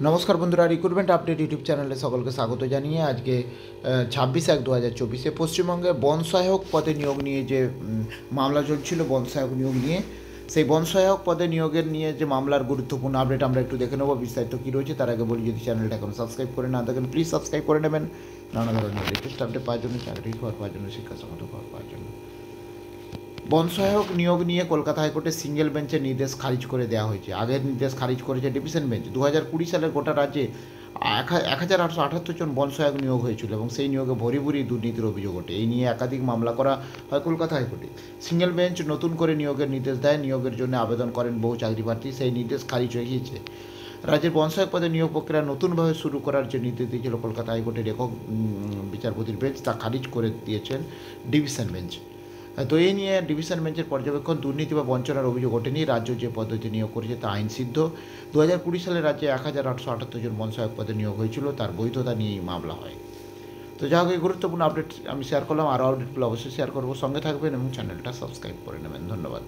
নমস্কার বন্ধুরা, recruitment update YouTube চ্যানেলে সকলকে স্বাগত জানিয়ে আজকে 26/1/2024 পশ্চিমবঙ্গে বন সহায়ক পদে নিয়োগ নিয়ে যে মামলা চলছিল, বন সহায়ক নিয়োগ নিয়ে, সেই বন সহায়ক পদে নিয়োগের নিয়ে যে মামলার গুরুত্বপূর্ণ আপডেট আমরা একটু দেখে নেবো বিস্তারিত কী রয়েছে। তার আগে বলি, যদি চ্যানেলটা এখন সাবস্ক্রাইব করে না থাকেন প্লিজ সাবস্ক্রাইব করে নেবেন নানা ধরনের লেটেস্ট আপডেট পাওয়ার জন্য, চাকরি পাওয়ার জন্য, শিক্ষাসংগত পাওয়ার জন্য। বন সহায়ক নিয়োগ নিয়ে কলকাতা হাইকোর্টের সিঙ্গেল বেঞ্চের নির্দেশ খারিজ করে দেওয়া হয়েছে। আগের নির্দেশ খারিজ করেছে ডিভিশন বেঞ্চ। 2020 সালের গোটা রাজ্যে 1878 জন বন সহায়ক নিয়োগ হয়েছিল এবং সেই নিয়োগে ভরি ভরি দুর্নীতির অভিযোগ ওঠে। এই নিয়ে একাধিক মামলা করা হয় কলকাতা হাইকোর্টে। সিঙ্গেল বেঞ্চ নতুন করে নিয়োগের নির্দেশ দেয়। নিয়োগের জন্য আবেদন করেন বহু চাকরি প্রার্থী। সেই নির্দেশ খারিজ হয়ে গিয়েছে। রাজ্যের বন সহায়ক পদে নিয়োগ প্রক্রিয়া নতুনভাবে শুরু করার যে নির্দেশ দিয়েছিল কলকাতা হাইকোর্টের একক বিচারপতির বেঞ্চ, তা খারিজ করে দিয়েছেন ডিভিশন বেঞ্চ। তো এই নিয়ে ডিভিশন বেঞ্চের পর্যবেক্ষণ, দুর্নীতি বা বঞ্চনার অভিযোগ ওঠেনি। রাজ্য যে পদ্ধতি নিয়োগ করেছে তা আইনসিদ্ধ। 2020 সালে রাজ্যে 1878 জন বন সহায়ক পদে নিয়োগ হয়েছিল, তার বৈধতা নিয়েই মামলা হয়। তো যা হোক, এই গুরুত্বপূর্ণ আপডেট আমি শেয়ার করলাম। আরও আপডেটগুলো অবশ্যই শেয়ার করবো। সঙ্গে থাকবেন এবং চ্যানেলটা সাবস্ক্রাইব করে নেবেন। ধন্যবাদ।